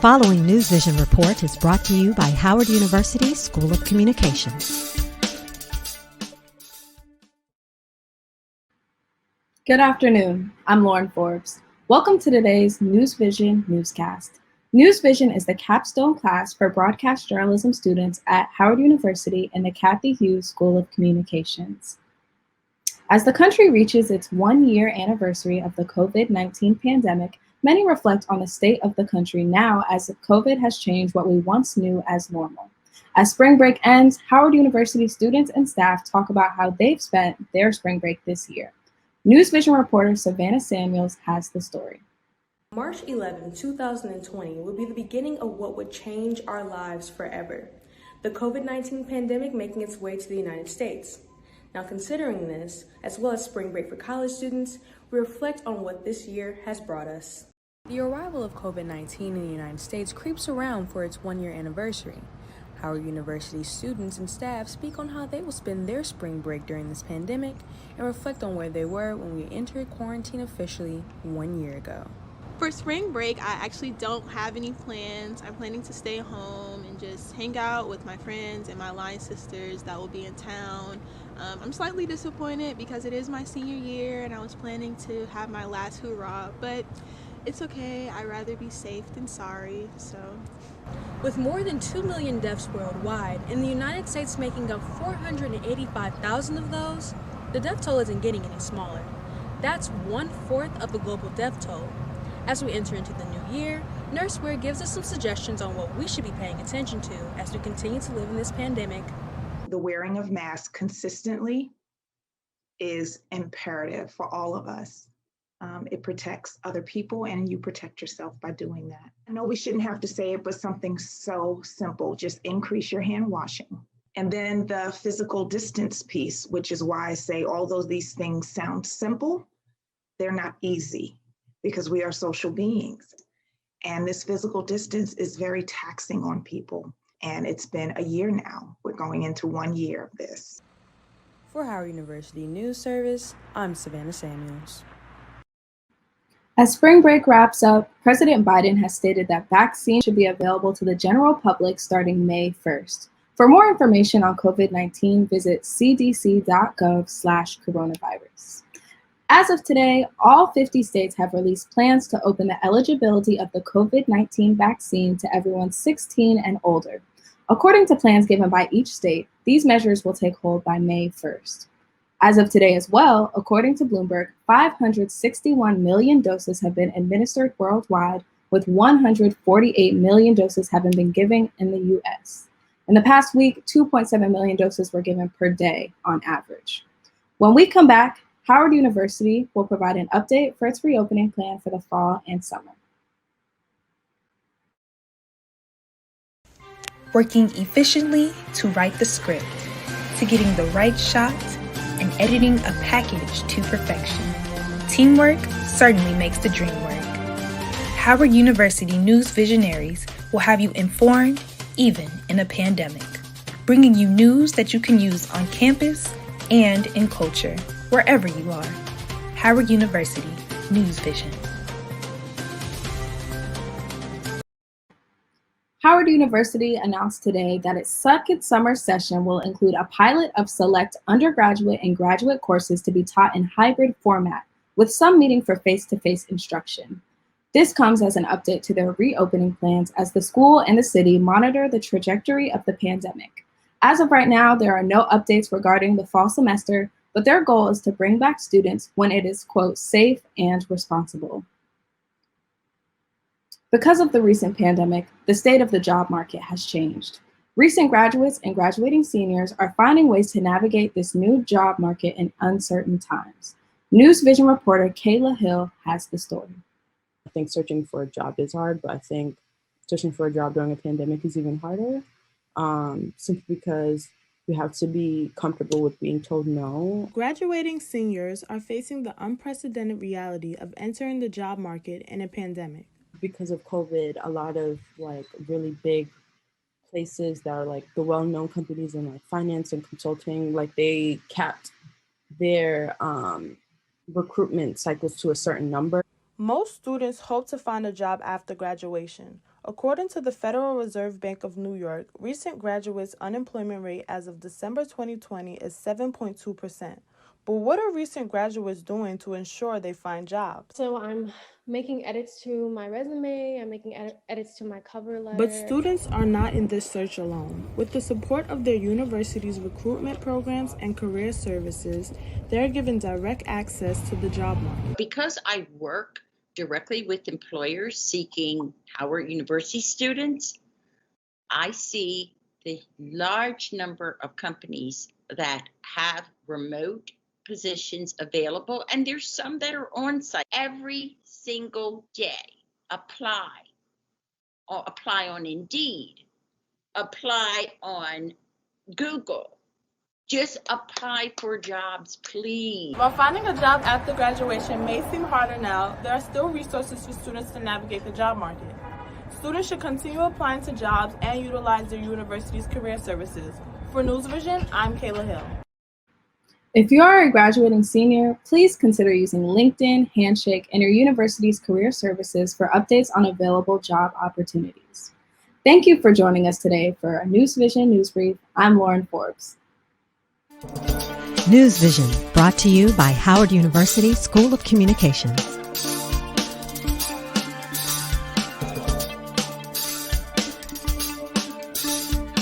following NewsVision report is brought to you by Howard University School of Communications. Good afternoon. I'm Lauryn Forbes. Welcome to today's NewsVision newscast. NewsVision is the capstone class for broadcast journalism students at Howard University and the Cathy Hughes School of Communications. As the country reaches its one-year anniversary of the COVID-19 pandemic, many reflect on the state of the country now as COVID has changed what we once knew as normal. As spring break ends, Howard University students and staff talk about how they've spent their spring break this year. NewsVision reporter Savanna has the story. March 11, 2020 will be the beginning of what would change our lives forever. The COVID-19 pandemic making its way to the United States. Now, considering this, as well as spring break for college students, we reflect on what this year has brought us. The arrival of COVID-19 in the United States creeps around for its one-year anniversary. Howard University students and staff speak on how they will spend their spring break during this pandemic and reflect on where they were when we entered quarantine officially 1 year ago. For spring break, I actually don't have any plans. I'm planning to stay home and just hang out with my friends and my line sisters that will be in town. I'm slightly disappointed because it is my senior year and I was planning to have my last hoorah, but it's okay. I'd rather be safe than sorry, so. With more than 2 million deaths worldwide, and the United States making up 485,000 of those, the death toll isn't getting any smaller. That's 1/4 of the global death toll. As we enter into the new year, NurseWear gives us some suggestions on what we should be paying attention to as we continue to live in this pandemic. The wearing of masks consistently is imperative for all of us. It protects other people and you protect yourself by doing that. I know we shouldn't have to say it, but something so simple, just increase your hand washing. And then the physical distance piece, which is why I say although these things sound simple, they're not easy because we are social beings. And this physical distance is very taxing on people. And it's been a year now. We're going into 1 year of this. For Howard University News Service, I'm Savanna Samuels. As spring break wraps up, President Biden has stated that vaccines should be available to the general public starting May 1st. For more information on COVID-19, visit cdc.gov/coronavirus. As of today, all 50 states have released plans to open the eligibility of the COVID-19 vaccine to everyone 16 and older. According to plans given by each state, these measures will take hold by May 1st. As of today as well, according to Bloomberg, 561 million doses have been administered worldwide, with 148 million doses having been given in the US. In the past week, 2.7 million doses were given per day on average. When we come back, Howard University will provide an update for its reopening plan for the fall and summer. Working efficiently to write the script, to getting the right shot, and editing a package to perfection. Teamwork certainly makes the dream work. Howard University News Visionaries will have you informed even in a pandemic, bringing you news that you can use on campus and in culture, wherever you are. Howard University News Vision. Howard University announced today that its second summer session will include a pilot of select undergraduate and graduate courses to be taught in hybrid format, with some meeting for face-to-face instruction. This comes as an update to their reopening plans as the school and the city monitor the trajectory of the pandemic. As of right now, there are no updates regarding the fall semester, but their goal is to bring back students when it is, quote, safe and responsible. Because of the recent pandemic, the state of the job market has changed. Recent graduates and graduating seniors are finding ways to navigate this new job market in uncertain times. NewsVision reporter Kayla Hill has the story. I think searching for a job is hard, but I think searching for a job during a pandemic is even harder, simply because you have to be comfortable with being told no. Graduating seniors are facing the unprecedented reality of entering the job market in a pandemic. Because of COVID, a lot of really big places that are the well-known companies in finance and consulting, they capped their recruitment cycles to a certain number. Most students hope to find a job after graduation. According to the Federal Reserve Bank of New York, recent graduates' unemployment rate as of December 2020 is 7.2%. But what are recent graduates doing to ensure they find jobs? So I'm making edits to my resume, I'm making edits to my cover letter. But students are not in this search alone. With the support of their university's recruitment programs and career services, they're given direct access to the job market. Because I work directly with employers seeking Howard University students, I see the large number of companies that have remote positions available, and there's some that are on site. Every single day, apply on Indeed, apply on Google. Just apply for jobs, please. While finding a job after graduation may seem harder now, there are still resources for students to navigate the job market. Students should continue applying to jobs and utilize their university's career services. For NewsVision, I'm Kayla Hill. If you are a graduating senior, please consider using LinkedIn, Handshake, and your university's career services for updates on available job opportunities. Thank you for joining us today for a NewsVision News Brief. I'm Lauryn Forbes. NewsVision, brought to you by Howard University School of Communications.